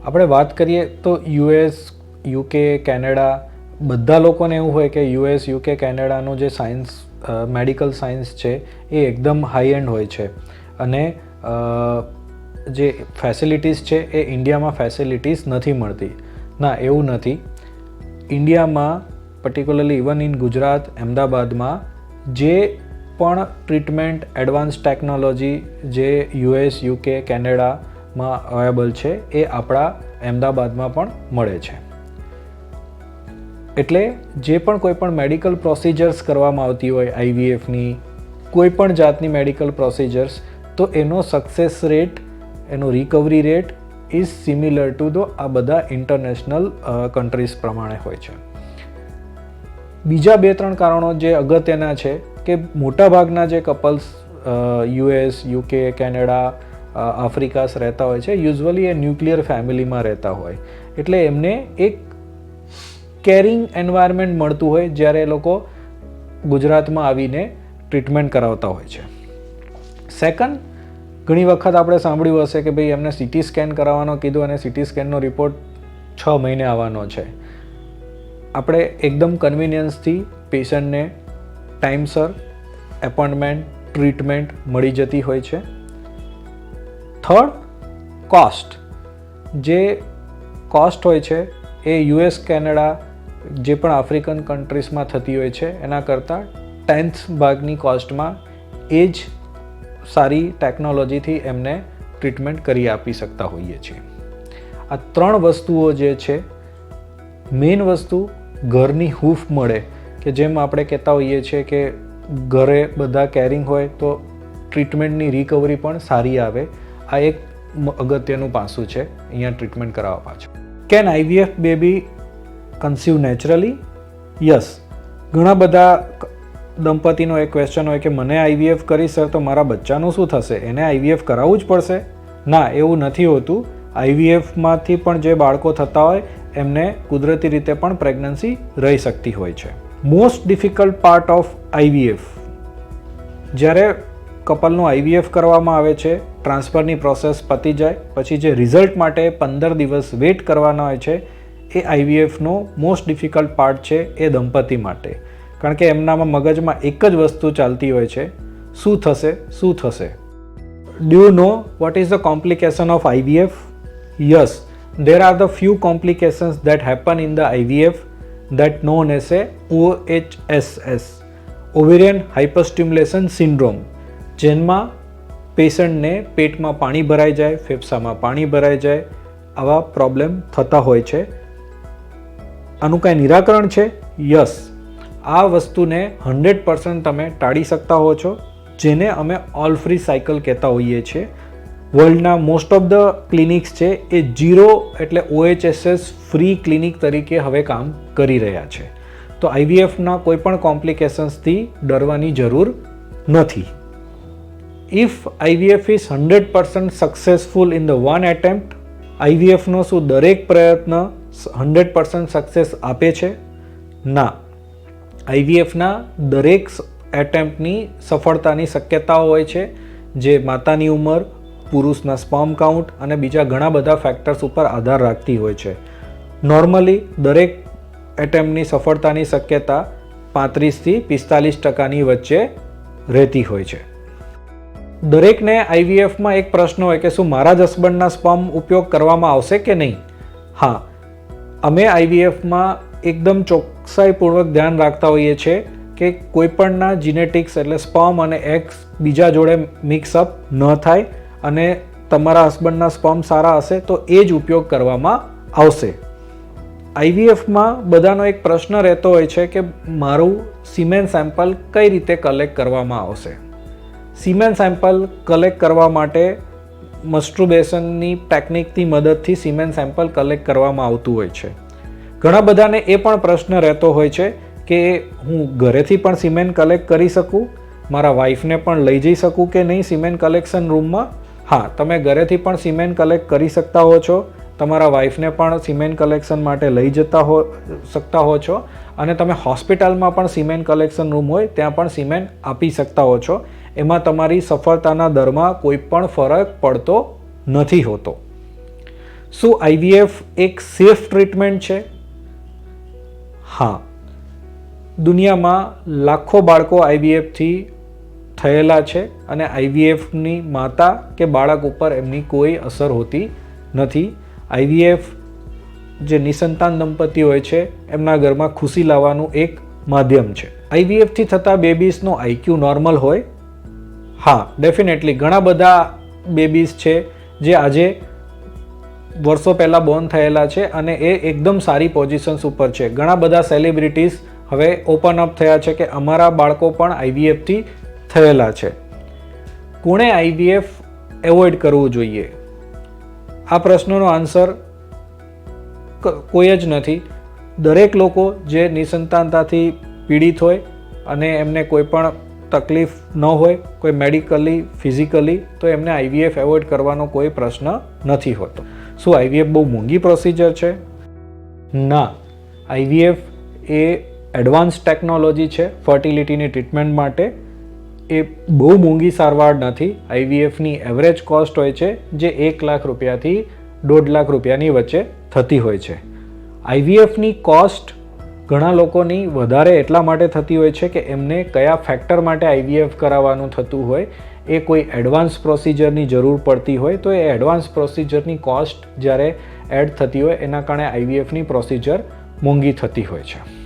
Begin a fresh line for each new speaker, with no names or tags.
આપણે વાત કરીએ તો યુએસ, યુકે, કેનેડા બધા લોકોને એવું હોય કે યુએસ, યુકે, કેનેડાનું જે સાયન્સ મેડિકલ સાયન્સ છે એ એકદમ હાઈ એન્ડ હોય છે અને જે ફેસિલિટીઝ છે એ ઇન્ડિયામાં ફેસિલિટીઝ નથી મળતી. ના, એવું નથી. ઇન્ડિયામાં પર્ટિક્યુલરલી ઇવન ઇન ગુજરાત, અમદાવાદમાં જે પણ ટ્રીટમેન્ટ, એડવાન્સ ટેકનોલોજી જે યુએસ, યુકે, કેનેડામાં અવેલેબલ છે એ આપણા અમદાવાદમાં પણ મળે છે. એટલે જે પણ કોઈ પણ મેડિકલ પ્રોસિજર્સ કરવામાં આવતી હોય આઈવીએફની, કોઈ પણ જાતની મેડિકલ પ્રોસિજર્સ, તો એનો સક્સેસ રેટ, એનો recovery rate is similar two આ બધા ઇન્ટરનેશનલ કન્ટ્રીઝ પ્રમાણે હોય છે. બીજા 2-3 કારણો જે અગત્યના છે કે મોટાભાગના જે કપલ્સ યુએસ, યુકે, કેનેડા, આફ્રિકાસ રહેતા હોય છે, યુઝ્યુઅલી એ ન્યુક્લિયર ફેમિલીમાં રહેતા હોય, એટલે એમને એક કેરિંગ એન્વાયરમેન્ટ મળતું હોય જ્યારે એ લોકો ગુજરાતમાં આવીને ટ્રીટમેન્ટ કરાવતા હોય છે. સેકન્ડ, ઘણી વખત આપણે સાંભળ્યું હશે કે ભાઈ એમને સીટી સ્કેન કરાવવાનો કીધું અને સીટી સ્કેનનો રિપોર્ટ 6 મહિને આવવાનો છે. આપણે એકદમ કન્વિનિયન્સથી પેશન્ટને ટાઈમસર એપોઇન્ટમેન્ટ, ટ્રીટમેન્ટ મળી જતી હોય છે. Third, cost. જે કોસ્ટ હોય છે એ યુએસ, કેનેડા, જે પણ આફ્રિકન કન્ટ્રીઝમાં થતી હોય છે એના કરતાં 10th ભાગની કોસ્ટમાં એ જ સારી ટેકનોલોજીથી એમને ટ્રીટમેન્ટ કરી આપી શકતા હોઈએ છીએ. આ 3 વસ્તુઓ જે છે, મેઇન વસ્તુ ઘરની હૂંફ મળે, કે જેમ આપણે કહેતા હોઈએ છીએ કે ઘરે બધા કેરિંગ હોય તો ટ્રીટમેન્ટની રિકવરી પણ સારી આવે. આ એક અગત્યનું પાસું છે અહીંયા ટ્રીટમેન્ટ કરાવવા પાછળ. Can IVF baby conceive naturally? Yes. ઘણા બધા દંપતીનો એક ક્વેશ્ચન હોય કે મને આઈવીએફ કરી સર તો મારા બચ્ચાનું શું થશે? એને આઈવીએફ કરાવવું જ પડશે? ના, એવું નથી હોતું. આઈવીએફમાંથી પણ જે બાળકો થતા હોય એમને કુદરતી રીતે પણ પ્રેગ્નન્સી રહી શકતી હોય છે. Most difficult part of IVF, જ્યારે કપલનું આઈવીએફ કરવામાં આવે છે, ટ્રાન્સફરની પ્રોસેસ પતી જાય પછી જે રિઝલ્ટ માટે 15 દિવસ વેઇટ કરવાના હોય છે, એ આઈવીએફનો મોસ્ટ ડિફિકલ્ટ પાર્ટ છે એ દંપતી માટે. કારણ કે એમનામાં મગજમાં એક જ વસ્તુ ચાલતી હોય છે, શું થશે, શું થશે. Do you know what is the complication of IVF? Yes, there are the few complications that happen in the IVF that known as a OHSS, Ovarian Hyperstimulation Syndrome, જેમાં પેશન્ટને પેટમાં પાણી ભરાઈ જાય, ફેફસામાં પાણી ભરાઈ જાય, આવા પ્રોબ્લેમ થતા હોય છે. આનું કાંઈ નિરાકરણ છે? યસ. આ વસ્તુને 100% તમે ટાળી શકતા હો છો, જેને અમે ઓલ ફ્રી સાયકલ કહેતા હોઈએ છીએ. વર્લ્ડના મોસ્ટ ઓફ ધ ક્લિનિક્સ છે એ 0 એટલે OHSS ફ્રી ક્લિનિક તરીકે હવે કામ કરી રહ્યા છે. તો આઈવીએફના કોઈ પણ કોમ્પ્લિકેશન્સથી ડરવાની જરૂર નથી. If IVF is 100% successful in the one attempt, આઈવીએફનો શું દરેક પ્રયત્ન 100% સક્સેસ આપે છે? ના. આઈવીએફના દરેક એટેમ્પ્ટની સફળતાની શક્યતાઓ હોય છે, જે માતાની ઉંમર, પુરુષના સ્પર્મ કાઉન્ટ અને બીજા ઘણા બધા ફેક્ટર્સ ઉપર આધાર રાખતી હોય છે. નોર્મલી દરેક એટેમ્પની સફળતાની શક્યતા 35થી 45% વચ્ચે રહેતી હોય છે. દરેકને આઈવીએફમાં એક પ્રશ્ન હોય કે શું મારા જ હસબન્ડના સ્પર્મ ઉપયોગ કરવામાં આવશે કે નહીં? હા, અમે આઈવીએફમાં એકદમ ચોકસાઈપૂર્વક ધ્યાન રાખતા હોઈએ છીએ કે કોઈપણના જીનેટિક્સ એટલે સ્પર્મ અને એગ્સ બીજા જોડે મિક્સઅપ ન થાય અને તમારા હસબન્ડના સ્પર્મ સારા હશે તો એ જ ઉપયોગ કરવામાં આવશે. આઈવીએફમાં બધાનો એક પ્રશ્ન રહેતો હોય છે કે મારું સિમેન સેમ્પલ કઈ રીતે કલેક્ટ કરવામાં આવશે. સિમેન સેમ્પલ કલેક્ટ કરવા માટે મસ્ટ્રુબેશનની ટેકનિકની મદદથી સિમેન સેમ્પલ કલેક્ટ કરવામાં આવતું હોય છે. ઘણા બધાને એ પણ પ્રશ્ન રહેતો હોય છે કે હું ઘરેથી પણ સિમેન કલેક્ટ કરી શકું, મારા વાઈફને પણ લઈ જઈ શકું કે નહીં સિમેન કલેક્શન રૂમમાં? હા, તમે ઘરેથી પણ સિમેન કલેક્ટ કરી શકતા હો છો, તમારા વાઈફને પણ સિમેન કલેક્શન માટે લઈ શકતા હો છો અને તમે હોસ્પિટલમાં પણ સિમેન કલેક્શન રૂમ હોય ત્યાં પણ સિમેન આપી શકતા હો છો. એમાં તમારી સફળતાના દરમાં કોઈ પણ ફરક પડતો નથી હોતો. શું આઈવીએફ એક સેફ ટ્રીટમેન્ટ છે? હા, દુનિયામાં લાખો બાળકો આઈવીએફથી થયેલા છે અને આઈવીએફની માતા કે બાળક ઉપર એમની કોઈ અસર હોતી નથી. આઈવીએફ જે નિસંતાન દંપતી હોય છે એમના ઘરમાં ખુશી લાવવાનું એક માધ્યમ છે. આઈવીએફથી થતા બેબીઝનો આઈક્યુ નોર્મલ હોય? હા, ડેફિનેટલી. ઘણા બધા બેબીઝ છે જે આજે વર્ષો પહેલાં બોર્ન થયેલા છે અને એ એકદમ સારી પોઝિશન્સ ઉપર છે. ઘણા બધા સેલિબ્રિટીઝ હવે ઓપન અપ થયા છે કે અમારા બાળકો પણ આઈવીએફથી થયેલા છે. કોણે આઈવીએફ એવોઇડ કરવું જોઈએ? આ પ્રશ્નનો આન્સર કોઈ જ નથી. દરેક લોકો જે નિસંતાનતાથી પીડિત હોય અને એમને કોઈ પણ તકલીફ ન હોય, કોઈ મેડિકલી, ફિઝિકલી, તો એમને આઈવીએફ એવોઇડ કરવાનો કોઈ પ્રશ્ન નથી હોતો. શું આઈવીએફ બહુ મોંઘી પ્રોસિજર છે? ના, આઈવીએફ એ એડવાન્સ ટેકનોલોજી છે ફર્ટિલિટીની ટ્રીટમેન્ટ માટે. એ બહુ મોંઘી સારવાર નથી. આઈવીએફની એવરેજ કોસ્ટ હોય છે જે 1 લાખ રૂપિયાથી 1.5 લાખ રૂપિયાની વચ્ચે થતી હોય છે. આઈવીએફની કોસ્ટ ઘણા લોકોની વધારે એટલા માટે થતી હોય છે કે એમને કયા ફેક્ટર માટે આઈવીએફ કરાવવાનું થતું હોય, એ કોઈ એડવાન્સ પ્રોસિજરની જરૂર પડતી હોય, તો એ એડવાન્સ પ્રોસિજરની કોસ્ટ જ્યારે એડ થતી હોય એના કારણે આઈવીએફની પ્રોસિજર મોંઘી થતી હોય છે.